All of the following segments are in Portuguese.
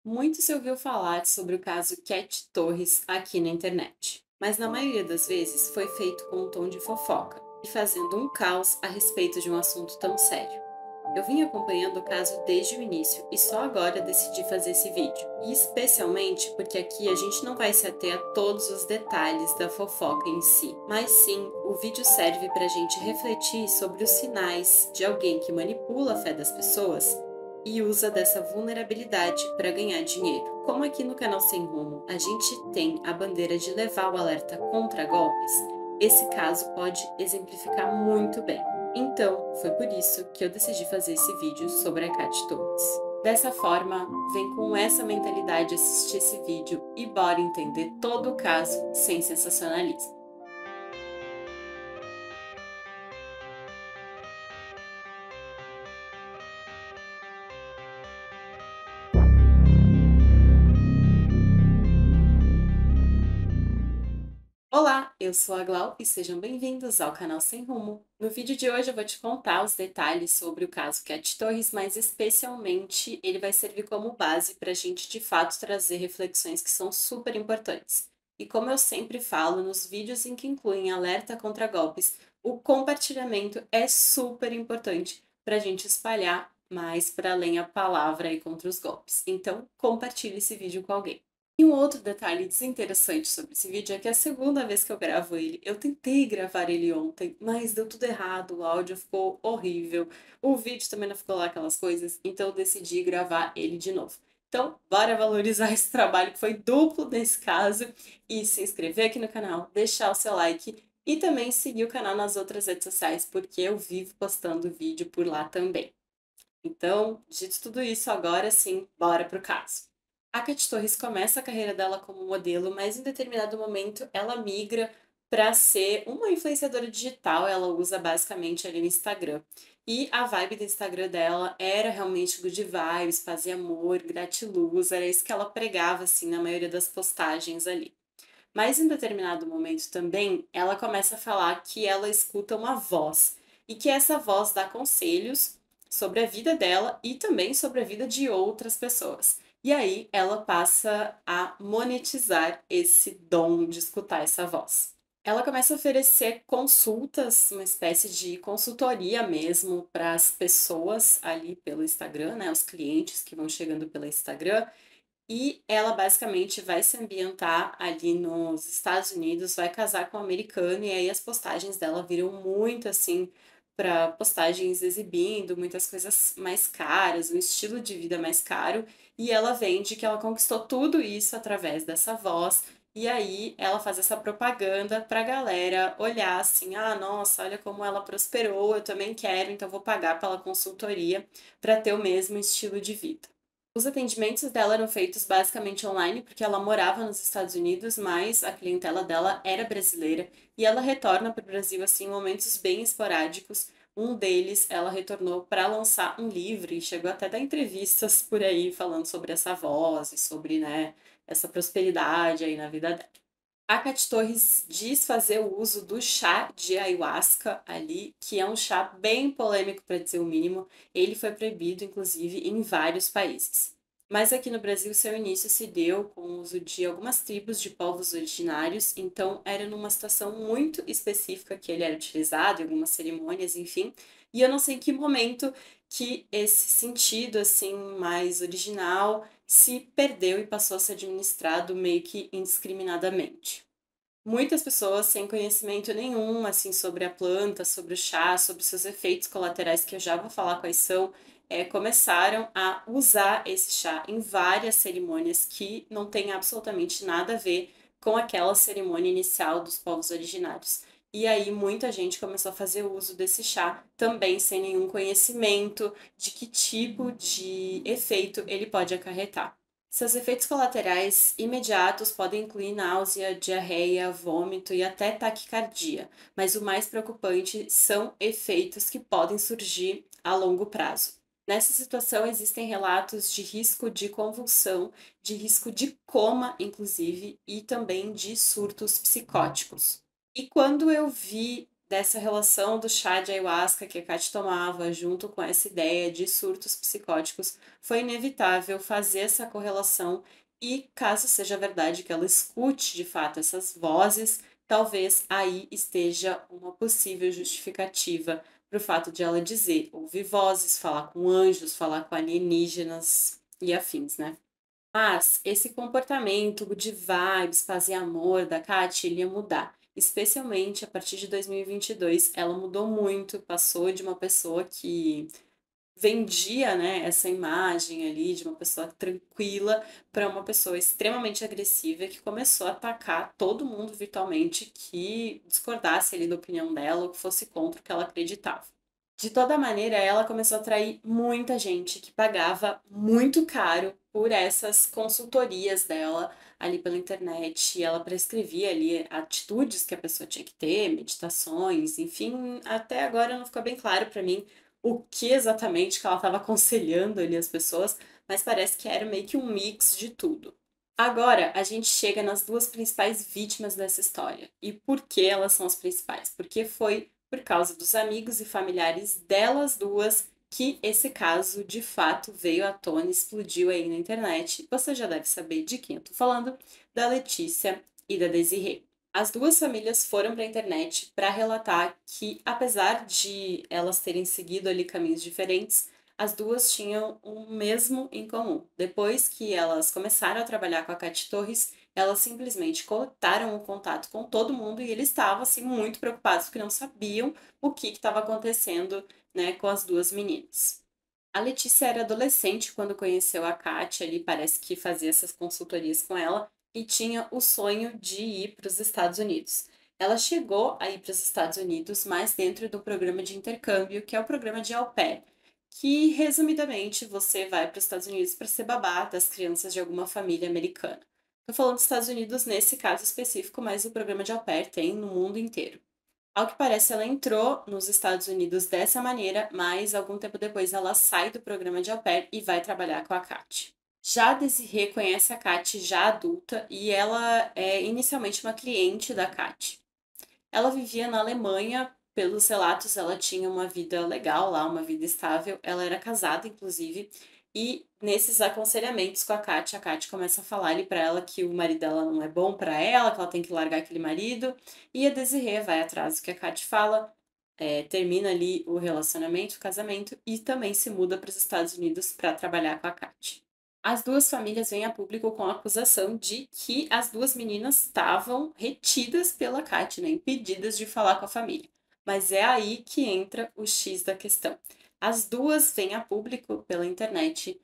Muito se ouviu falar sobre o caso Cat Torres aqui na internet, mas na maioria das vezes foi feito com um tom de fofoca e fazendo um caos a respeito de um assunto tão sério. Eu vim acompanhando o caso desde o início e só agora decidi fazer esse vídeo, e especialmente porque aqui a gente não vai se ater a todos os detalhes da fofoca em si, mas sim o vídeo serve para a gente refletir sobre os sinais de alguém que manipula a fé das pessoas e usa dessa vulnerabilidade para ganhar dinheiro. Como aqui no canal Sem Rumo a gente tem a bandeira de levar o alerta contra golpes, esse caso pode exemplificar muito bem. Então, foi por isso que eu decidi fazer esse vídeo sobre a Cat Torres. Dessa forma, vem com essa mentalidade assistir esse vídeo e bora entender todo o caso sem sensacionalismo. Olá, eu sou a Glau e sejam bem-vindos ao canal Sem Rumo. No vídeo de hoje eu vou te contar os detalhes sobre o caso Cat Torres, mas especialmente ele vai servir como base para a gente de fato trazer reflexões que são super importantes. E como eu sempre falo nos vídeos em que incluem alerta contra golpes, o compartilhamento é super importante para a gente espalhar mais para além a palavra aí contra os golpes. Então, compartilhe esse vídeo com alguém. E um outro detalhe desinteressante sobre esse vídeo é que é a segunda vez que eu gravo ele. Eu tentei gravar ele ontem, mas deu tudo errado, o áudio ficou horrível, o vídeo também não ficou lá aquelas coisas, então eu decidi gravar ele de novo. Então, bora valorizar esse trabalho que foi duplo nesse caso e se inscrever aqui no canal, deixar o seu like e também seguir o canal nas outras redes sociais, porque eu vivo postando vídeo por lá também. Então, dito tudo isso, agora sim, bora pro caso. A Cat Torres começa a carreira dela como modelo, mas em determinado momento ela migra para ser uma influenciadora digital. Ela usa basicamente ali no Instagram. E a vibe do Instagram dela era realmente good vibes, paz e amor, gratiluz, era isso que ela pregava assim na maioria das postagens ali. Mas em determinado momento também, ela começa a falar que ela escuta uma voz e que essa voz dá conselhos sobre a vida dela e também sobre a vida de outras pessoas. E aí ela passa a monetizar esse dom de escutar essa voz. Ela começa a oferecer consultas, uma espécie de consultoria mesmo para as pessoas ali pelo Instagram, né, os clientes que vão chegando pelo Instagram, e ela basicamente vai se ambientar ali nos Estados Unidos, vai casar com um americano, e aí as postagens dela viram muito assim para postagens exibindo muitas coisas mais caras, um estilo de vida mais caro, e ela vende que ela conquistou tudo isso através dessa voz. E aí ela faz essa propaganda para a galera olhar assim, ah, nossa, olha como ela prosperou, eu também quero, então vou pagar pela consultoria para ter o mesmo estilo de vida. Os atendimentos dela eram feitos basicamente online, porque ela morava nos Estados Unidos, mas a clientela dela era brasileira e ela retorna para o Brasil assim em momentos bem esporádicos. Um deles, ela retornou para lançar um livro e chegou até a dar entrevistas por aí falando sobre essa voz e sobre, né, essa prosperidade aí na vida dela. A Cat Torres diz fazer o uso do chá de ayahuasca ali, que é um chá bem polêmico para dizer o mínimo. Ele foi proibido, inclusive, em vários países. Mas aqui no Brasil, seu início se deu com o uso de algumas tribos de povos originários, então era numa situação muito específica que ele era utilizado, em algumas cerimônias, enfim. E eu não sei em que momento que esse sentido assim mais original se perdeu e passou a ser administrado meio que indiscriminadamente. Muitas pessoas sem conhecimento nenhum assim sobre a planta, sobre o chá, sobre seus efeitos colaterais, que eu já vou falar quais são, começaram a usar esse chá em várias cerimônias que não tem absolutamente nada a ver com aquela cerimônia inicial dos povos originários. E aí muita gente começou a fazer uso desse chá também sem nenhum conhecimento de que tipo de efeito ele pode acarretar. Seus efeitos colaterais imediatos podem incluir náusea, diarreia, vômito e até taquicardia, mas o mais preocupante são efeitos que podem surgir a longo prazo. Nessa situação, existem relatos de risco de convulsão, de risco de coma, inclusive, e também de surtos psicóticos. E quando eu vi dessa relação do chá de ayahuasca que a Kate tomava, junto com essa ideia de surtos psicóticos, foi inevitável fazer essa correlação e, caso seja verdade que ela escute de fato essas vozes, talvez aí esteja uma possível justificativa para o fato de ela dizer ouvir vozes, falar com anjos, falar com alienígenas e afins, né? Mas esse comportamento de vibes, paz e amor da Kate, ele ia mudar. Especialmente a partir de 2022, ela mudou muito, passou de uma pessoa que vendia, né, essa imagem ali de uma pessoa tranquila para uma pessoa extremamente agressiva que começou a atacar todo mundo virtualmente que discordasse ali da opinião dela ou que fosse contra o que ela acreditava. De toda maneira, ela começou a atrair muita gente que pagava muito caro por essas consultorias dela ali pela internet. E ela prescrevia ali atitudes que a pessoa tinha que ter, meditações, enfim, até agora não ficou bem claro para mim o que exatamente que ela estava aconselhando ali as pessoas, mas parece que era meio que um mix de tudo. Agora, a gente chega nas duas principais vítimas dessa história. E por que elas são as principais? Porque foi por causa dos amigos e familiares delas duas que esse caso de fato veio à tona e explodiu aí na internet. Você já deve saber de quem eu tô falando, da Letícia e da Desirê. As duas famílias foram para a internet para relatar que, apesar de elas terem seguido ali caminhos diferentes, as duas tinham o mesmo em comum. Depois que elas começaram a trabalhar com a Cate Torres, elas simplesmente cortaram o contato com todo mundo e eles estavam assim muito preocupados porque não sabiam o que estava acontecendo, né, com as duas meninas. A Letícia era adolescente quando conheceu a Kátia, ali parece que fazia essas consultorias com ela e tinha o sonho de ir para os Estados Unidos. Ela chegou a ir para os Estados Unidos, mas dentro do programa de intercâmbio, que é o programa de au pair, que resumidamente você vai para os Estados Unidos para ser babá das crianças de alguma família americana. Estou falando dos Estados Unidos nesse caso específico, mas o programa de au pair tem no mundo inteiro. Ao que parece, ela entrou nos Estados Unidos dessa maneira, mas algum tempo depois ela sai do programa de au pair e vai trabalhar com a Kat. Já a Desirê conhece a Kat já adulta e ela é inicialmente uma cliente da Kat. Ela vivia na Alemanha, pelos relatos, ela tinha uma vida legal lá, uma vida estável. Ela era casada, inclusive, e nesses aconselhamentos com a Kátia começa a falar ali para ela que o marido dela não é bom para ela, que ela tem que largar aquele marido. E a Desirê vai atrás do que a Kátia fala, termina ali o relacionamento, o casamento, e também se muda para os Estados Unidos para trabalhar com a Kátia. As duas famílias vêm a público com a acusação de que as duas meninas estavam retidas pela Kátia, né, impedidas de falar com a família. Mas é aí que entra o X da questão. As duas vêm a público pela internet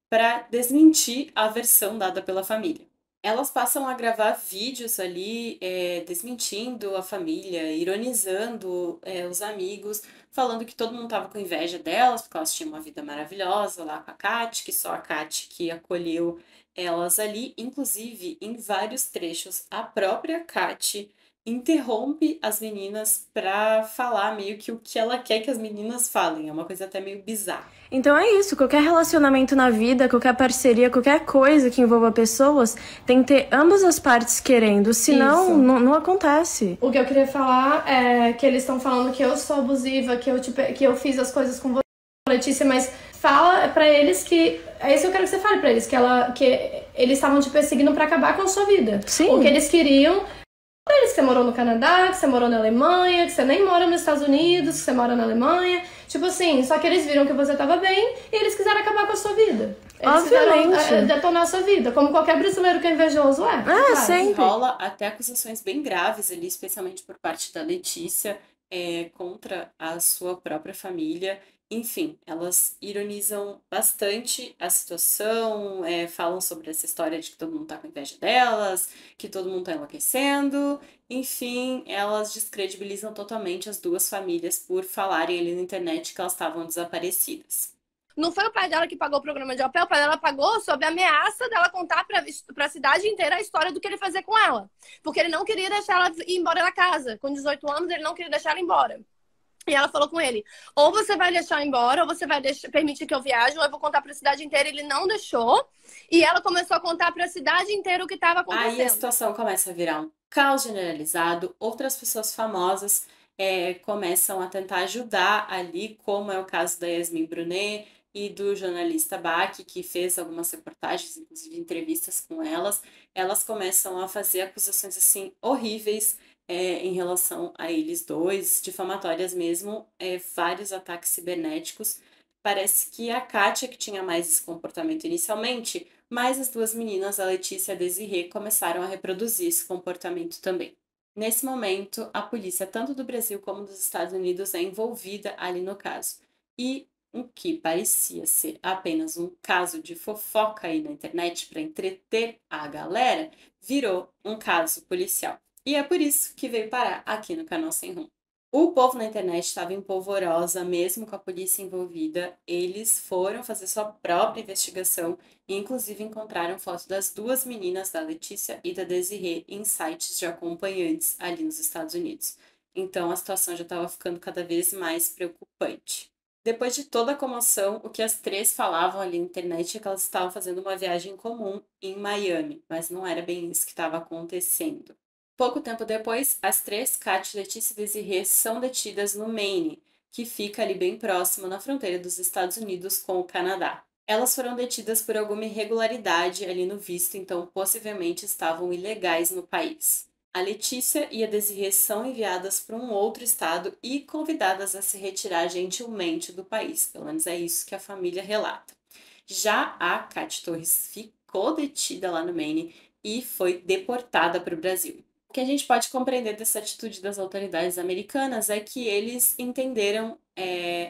para desmentir a versão dada pela família. Elas passam a gravar vídeos ali, desmentindo a família, ironizando os amigos, falando que todo mundo estava com inveja delas, porque elas tinham uma vida maravilhosa lá com a Kat, que só a Kat que acolheu elas ali. Inclusive, em vários trechos, a própria Kat interrompe as meninas para falar meio que o que ela quer que as meninas falem. É uma coisa até meio bizarra. Então é isso, qualquer relacionamento na vida, qualquer parceria, qualquer coisa que envolva pessoas, tem que ter ambas as partes querendo, senão não acontece. O que eu queria falar é que eles estão falando que eu sou abusiva, que eu fiz as coisas com você, Letícia, mas fala pra eles que... É isso que eu quero que você fale pra eles, que eles estavam te perseguindo pra acabar com a sua vida. Sim. O que eles queriam... Eles que você morou no Canadá, que você morou na Alemanha, que você nem mora nos Estados Unidos, que você mora na Alemanha. Tipo assim, só que eles viram que você tava bem e eles quiseram acabar com a sua vida. Eles Obviamente. quiseram detonar a sua vida, como qualquer brasileiro que é invejoso é. Ah, sempre. Rola até acusações bem graves ali, especialmente por parte da Letícia, contra a sua própria família. Enfim, elas ironizam bastante a situação, falam sobre essa história de que todo mundo tá com inveja delas, que todo mundo tá enlouquecendo. Enfim, elas descredibilizam totalmente as duas famílias por falarem ali na internet que elas estavam desaparecidas. Não foi o pai dela que pagou o programa de au pair, o pai dela pagou sob a ameaça dela contar pra cidade inteira a história do que ele fazia com ela. Porque ele não queria deixar ela ir embora da casa. Com 18 anos, ele não queria deixar ela embora. E ela falou com ele, ou você vai deixar eu embora, ou você vai permitir que eu viaje, ou eu vou contar para a cidade inteira. Ele não deixou. E ela começou a contar para a cidade inteira o que estava Aí a acontecendo. situação começa a virar um caos generalizado, outras pessoas famosas começam a tentar ajudar ali, como é o caso da Yasmin Brunet e do jornalista Bach, que fez algumas reportagens, inclusive entrevistas com elas. Elas começam a fazer acusações assim horríveis em relação a eles dois, difamatórias mesmo, vários ataques cibernéticos. Parece que a Kátia, que tinha mais esse comportamento inicialmente, mas as duas meninas, a Letícia e a Desirê, começaram a reproduzir esse comportamento também. Nesse momento, a polícia, tanto do Brasil como dos Estados Unidos, é envolvida ali no caso. E o que parecia ser apenas um caso de fofoca aí na internet para entreter a galera, virou um caso policial. E é por isso que veio parar aqui no canal Sem Rumo. O povo na internet estava em polvorosa, mesmo com a polícia envolvida. Eles foram fazer sua própria investigação e, inclusive, encontraram foto das duas meninas, da Letícia e da Desirê, em sites de acompanhantes ali nos Estados Unidos. Então, a situação já estava ficando cada vez mais preocupante. Depois de toda a comoção, o que as três falavam ali na internet é que elas estavam fazendo uma viagem comum em Miami, mas não era bem isso que estava acontecendo. Pouco tempo depois, as três, Kátia, Letícia e Desirê, são detidas no Maine, que fica ali bem próximo na fronteira dos Estados Unidos com o Canadá. Elas foram detidas por alguma irregularidade ali no visto, então possivelmente estavam ilegais no país. A Letícia e a Desirê são enviadas para um outro estado e convidadas a se retirar gentilmente do país, pelo menos é isso que a família relata. Já a Kátia Torres ficou detida lá no Maine e foi deportada para o Brasil. O que a gente pode compreender dessa atitude das autoridades americanas é que eles entenderam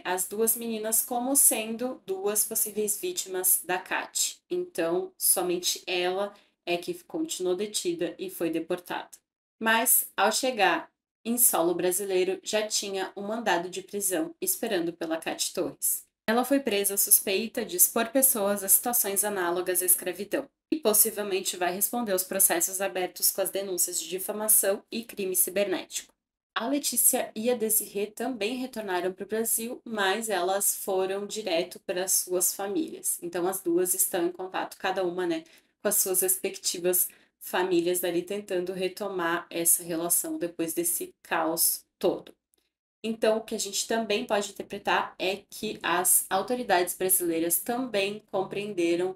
as duas meninas como sendo duas possíveis vítimas da Kat. Então, somente ela é que continuou detida e foi deportada. Mas, ao chegar em solo brasileiro, já tinha um mandado de prisão esperando pela Kat Torres. Ela foi presa suspeita de expor pessoas a situações análogas à escravidão e possivelmente vai responder aos processos abertos com as denúncias de difamação e crime cibernético. A Letícia e a Desirê também retornaram para o Brasil, mas elas foram direto para as suas famílias. Então as duas estão em contato, cada uma, né, com as suas respectivas famílias dali, tentando retomar essa relação depois desse caos todo. Então, o que a gente também pode interpretar é que as autoridades brasileiras também compreenderam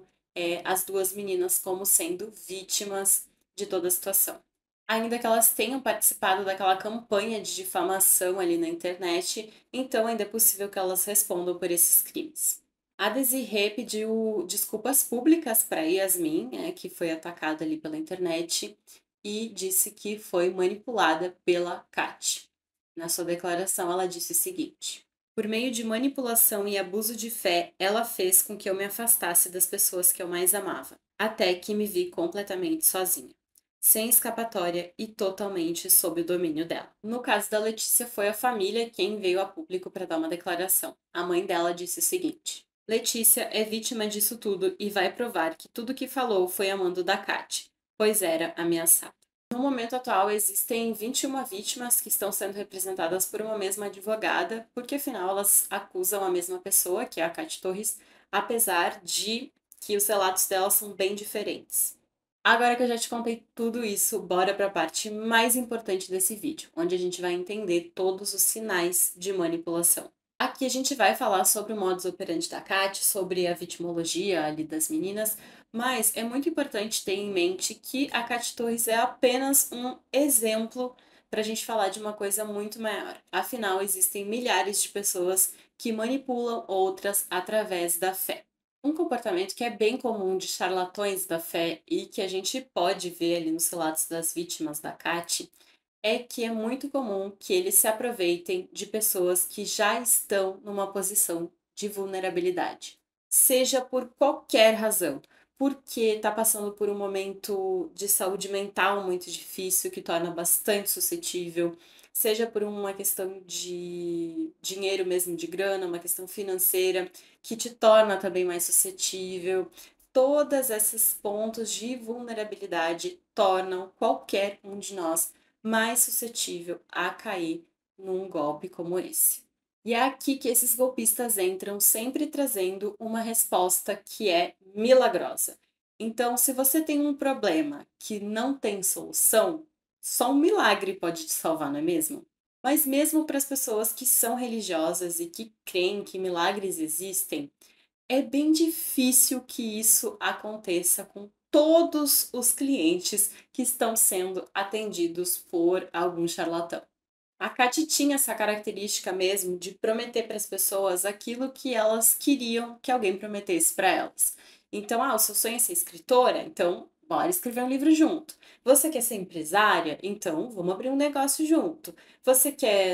as duas meninas como sendo vítimas de toda a situação. Ainda que elas tenham participado daquela campanha de difamação ali na internet, então ainda é possível que elas respondam por esses crimes. A Desirê pediu desculpas públicas para Yasmin, que foi atacada ali pela internet, e disse que foi manipulada pela Kat. Na sua declaração, ela disse o seguinte: por meio de manipulação e abuso de fé, ela fez com que eu me afastasse das pessoas que eu mais amava, até que me vi completamente sozinha, sem escapatória e totalmente sob o domínio dela. No caso da Letícia, foi a família quem veio a público para dar uma declaração. A mãe dela disse o seguinte: Letícia é vítima disso tudo e vai provar que tudo que falou foi a mando da Kat, pois era ameaçada. No momento atual, existem 21 vítimas que estão sendo representadas por uma mesma advogada, porque afinal elas acusam a mesma pessoa, que é a Kat Torres, apesar de que os relatos delas são bem diferentes. Agora que eu já te contei tudo isso, bora para a parte mais importante desse vídeo, onde a gente vai entender todos os sinais de manipulação. Aqui a gente vai falar sobre o modus operandi da Kat, sobre a vitimologia ali das meninas, mas é muito importante ter em mente que a Kat Torres é apenas um exemplo para a gente falar de uma coisa muito maior. Afinal, existem milhares de pessoas que manipulam outras através da fé. Um comportamento que é bem comum de charlatões da fé e que a gente pode ver ali nos relatos das vítimas da Kat é que é muito comum que eles se aproveitem de pessoas que já estão numa posição de vulnerabilidade, seja por qualquer razão, porque está passando por um momento de saúde mental muito difícil, que torna bastante suscetível, seja por uma questão de dinheiro mesmo, de grana, uma questão financeira, que te torna também mais suscetível. Todos esses pontos de vulnerabilidade tornam qualquer um de nós mais suscetível a cair num golpe como esse. E é aqui que esses golpistas entram, sempre trazendo uma resposta que é milagrosa. Então, se você tem um problema que não tem solução, só um milagre pode te salvar, não é mesmo? Mas mesmo para as pessoas que são religiosas e que creem que milagres existem, é bem difícil que isso aconteça com todos os clientes que estão sendo atendidos por algum charlatão. A Kati tinha essa característica mesmo de prometer para as pessoas aquilo que elas queriam que alguém prometesse para elas. Então, o seu sonho é ser escritora? Então, bora escrever um livro junto. Você quer ser empresária? Então, vamos abrir um negócio junto.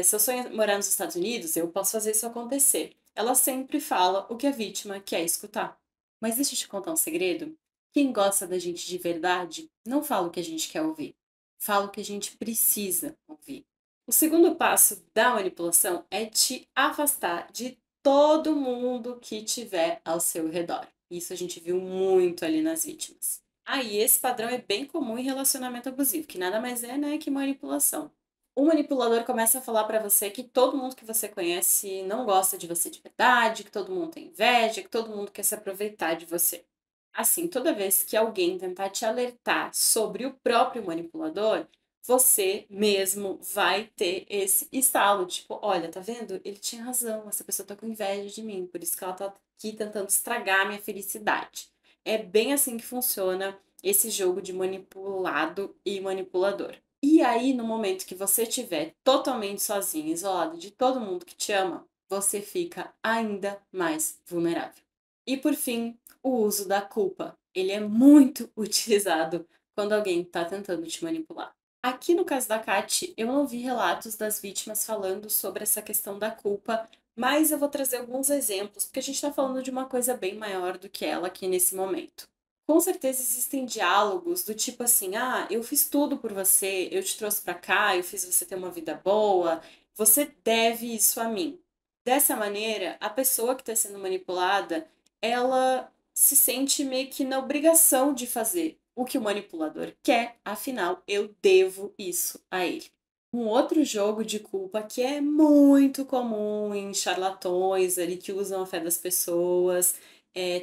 Seu sonho é morar nos Estados Unidos? Eu posso fazer isso acontecer. Ela sempre fala o que a vítima quer escutar. Mas deixa eu te contar um segredo. Quem gosta da gente de verdade não fala o que a gente quer ouvir. Fala o que a gente precisa ouvir. O segundo passo da manipulação é te afastar de todo mundo que tiver ao seu redor. Isso a gente viu muito ali nas vítimas. E esse padrão é bem comum em relacionamento abusivo, que nada mais é, que manipulação. O manipulador começa a falar para você que todo mundo que você conhece não gosta de você de verdade, que todo mundo tem inveja, que todo mundo quer se aproveitar de você. Assim, toda vez que alguém tentar te alertar sobre o próprio manipulador, você mesmo vai ter esse estalo, tipo, olha, tá vendo? Ele tinha razão, essa pessoa tá com inveja de mim, por isso que ela tá aqui tentando estragar a minha felicidade. É bem assim que funciona esse jogo de manipulado e manipulador. E aí, no momento que você estiver totalmente sozinho, isolado de todo mundo que te ama, você fica ainda mais vulnerável. E por fim, o uso da culpa. Ele é muito utilizado quando alguém está tentando te manipular. Aqui no caso da Kati, eu não vi relatos das vítimas falando sobre essa questão da culpa, mas eu vou trazer alguns exemplos, porque a gente está falando de uma coisa bem maior do que ela aqui nesse momento. Com certeza existem diálogos do tipo assim, eu fiz tudo por você, eu te trouxe para cá, eu fiz você ter uma vida boa, você deve isso a mim. Dessa maneira, a pessoa que está sendo manipulada, ela se sente meio que na obrigação de fazer o que o manipulador quer, afinal, eu devo isso a ele. Um outro jogo de culpa que é muito comum em charlatões ali que usam a fé das pessoas,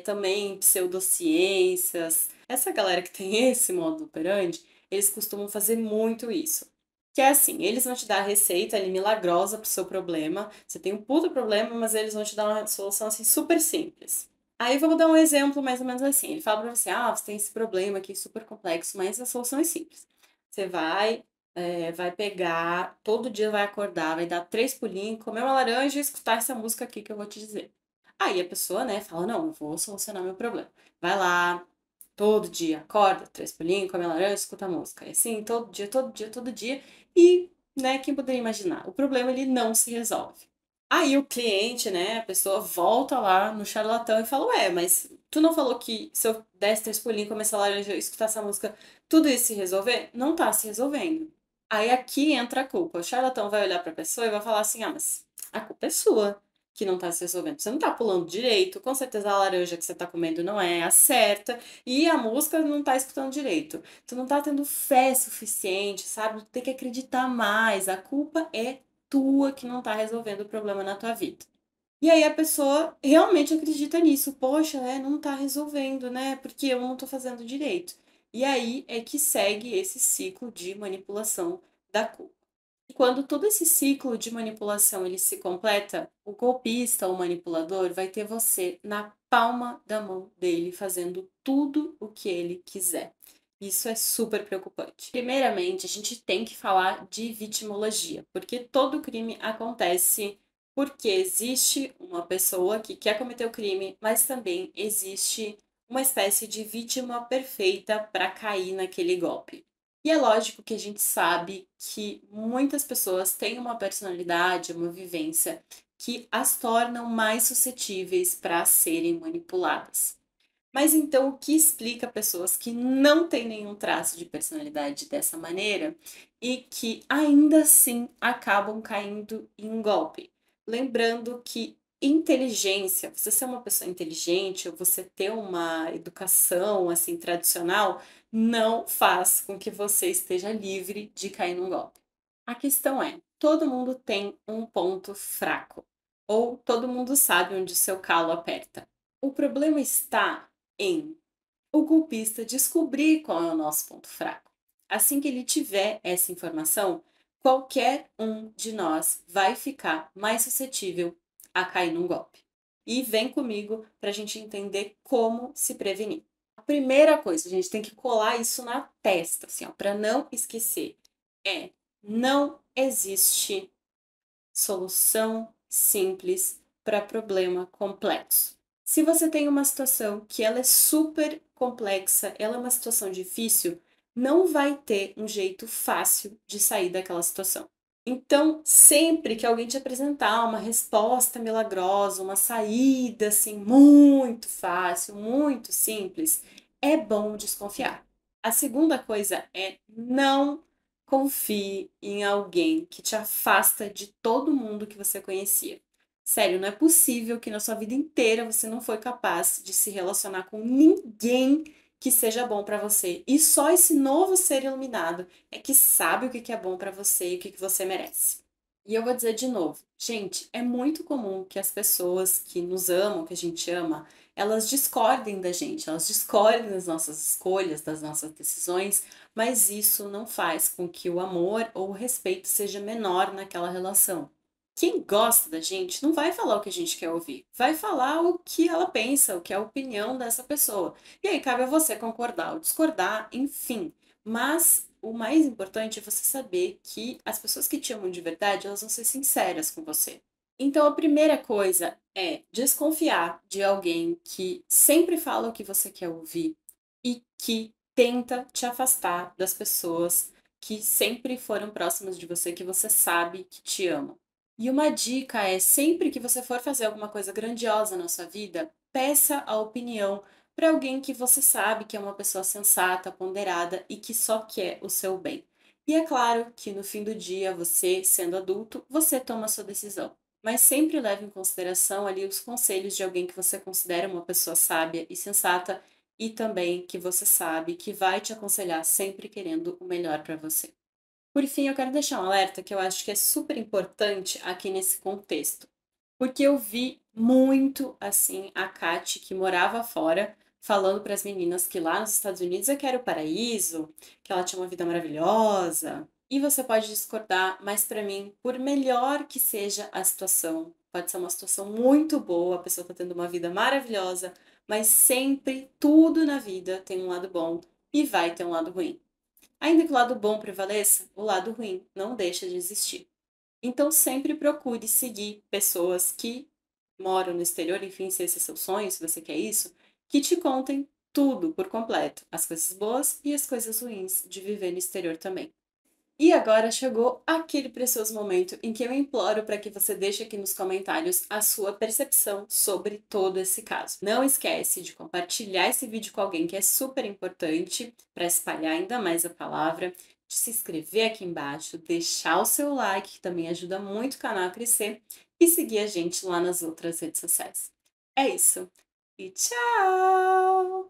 também pseudociências. Essa galera que tem esse modo operandi, eles costumam fazer muito isso. Que é assim, eles vão te dar a receita ali milagrosa pro seu problema. Você tem um puto problema, mas eles vão te dar uma solução assim super simples. Aí vou dar um exemplo mais ou menos assim. Ele fala pra você, você tem esse problema aqui super complexo, mas a solução é simples. Você vai pegar, todo dia vai acordar, vai dar 3 pulinhos, comer uma laranja e escutar essa música aqui que eu vou te dizer. Aí a pessoa, fala, não, eu vou solucionar meu problema. Vai lá, todo dia, acorda, 3 pulinhos, come a laranja, escuta a música. E assim, todo dia, todo dia, todo dia. E, quem poderia imaginar? O problema, ele não se resolve. Aí o cliente, a pessoa volta lá no charlatão e fala, mas tu não falou que se eu desse 3 pulinhos, começar a laranja, escutar essa música, tudo isso se resolver? Não tá se resolvendo. Aí aqui entra a culpa. O charlatão vai olhar pra pessoa e vai falar assim, mas a culpa é sua que não tá se resolvendo. Você não tá pulando direito, com certeza a laranja que você tá comendo não é a certa, e a música não tá escutando direito. Tu não tá tendo fé suficiente, sabe? Tu tem que acreditar mais. A culpa é tua que não tá resolvendo o problema na tua vida. E aí a pessoa realmente acredita nisso. Poxa, não tá resolvendo, porque eu não tô fazendo direito. E aí é que segue esse ciclo de manipulação da culpa. E quando todo esse ciclo de manipulação ele se completa, o golpista ou manipulador vai ter você na palma da mão dele, fazendo tudo o que ele quiser. Isso é super preocupante. Primeiramente, a gente tem que falar de vitimologia, porque todo crime acontece porque existe uma pessoa que quer cometer o crime, mas também existe uma espécie de vítima perfeita para cair naquele golpe. E é lógico que a gente sabe que muitas pessoas têm uma personalidade, uma vivência que as tornam mais suscetíveis para serem manipuladas. Mas então o que explica pessoas que não têm nenhum traço de personalidade dessa maneira e que ainda assim acabam caindo em um golpe? Lembrando que inteligência, você ser uma pessoa inteligente ou você ter uma educação assim tradicional, não faz com que você esteja livre de cair num golpe. A questão é, todo mundo tem um ponto fraco. ou todo mundo sabe onde o seu calo aperta. O problema está em o golpista descobrir qual é o nosso ponto fraco. Assim que ele tiver essa informação, qualquer um de nós vai ficar mais suscetível a cair num golpe. E vem comigo para a gente entender como se prevenir. A primeira coisa, a gente tem que colar isso na testa, assim, para não esquecer, não existe solução simples para problema complexo. Se você tem uma situação que ela é super complexa, ela é uma situação difícil, não vai ter um jeito fácil de sair daquela situação. Então, sempre que alguém te apresentar uma resposta milagrosa, uma saída assim muito fácil, muito simples, é bom desconfiar. A segunda coisa é não confie em alguém que te afasta de todo mundo que você conhecia. Sério, não é possível que na sua vida inteira você não foi capaz de se relacionar com ninguém que seja bom para você. E só esse novo ser iluminado é que sabe o que é bom para você e o que você merece. E eu vou dizer de novo, gente, é muito comum que as pessoas que nos amam, que a gente ama, elas discordem da gente, elas discordem das nossas escolhas, das nossas decisões, mas isso não faz com que o amor ou o respeito seja menor naquela relação. Quem gosta da gente não vai falar o que a gente quer ouvir, vai falar o que ela pensa, o que é a opinião dessa pessoa. E aí cabe a você concordar ou discordar, enfim. Mas o mais importante é você saber que as pessoas que te amam de verdade, elas vão ser sinceras com você. Então a primeira coisa é desconfiar de alguém que sempre fala o que você quer ouvir e que tenta te afastar das pessoas que sempre foram próximas de você, que você sabe que te amam. E uma dica é, sempre que você for fazer alguma coisa grandiosa na sua vida, peça a opinião para alguém que você sabe que é uma pessoa sensata, ponderada e que só quer o seu bem. E é claro que no fim do dia, você, sendo adulto, você toma a sua decisão. Mas sempre leve em consideração ali os conselhos de alguém que você considera uma pessoa sábia e sensata e também que você sabe que vai te aconselhar sempre querendo o melhor para você. Por fim, eu quero deixar um alerta que eu acho que é super importante aqui nesse contexto. Porque eu vi muito, assim, a Kati, que morava fora, falando para as meninas que lá nos Estados Unidos é que era o paraíso, que ela tinha uma vida maravilhosa. E você pode discordar, mas para mim, por melhor que seja a situação, pode ser uma situação muito boa, a pessoa está tendo uma vida maravilhosa, mas sempre tudo na vida tem um lado bom e vai ter um lado ruim. Ainda que o lado bom prevaleça, o lado ruim não deixa de existir. Então sempre procure seguir pessoas que moram no exterior, enfim, se esse é seu sonho, se você quer isso, que te contem tudo por completo, as coisas boas e as coisas ruins de viver no exterior também. E agora chegou aquele precioso momento em que eu imploro para que você deixe aqui nos comentários a sua percepção sobre todo esse caso. Não esquece de compartilhar esse vídeo com alguém que é super importante para espalhar ainda mais a palavra, de se inscrever aqui embaixo, deixar o seu like, que também ajuda muito o canal a crescer, e seguir a gente lá nas outras redes sociais. É isso. E tchau!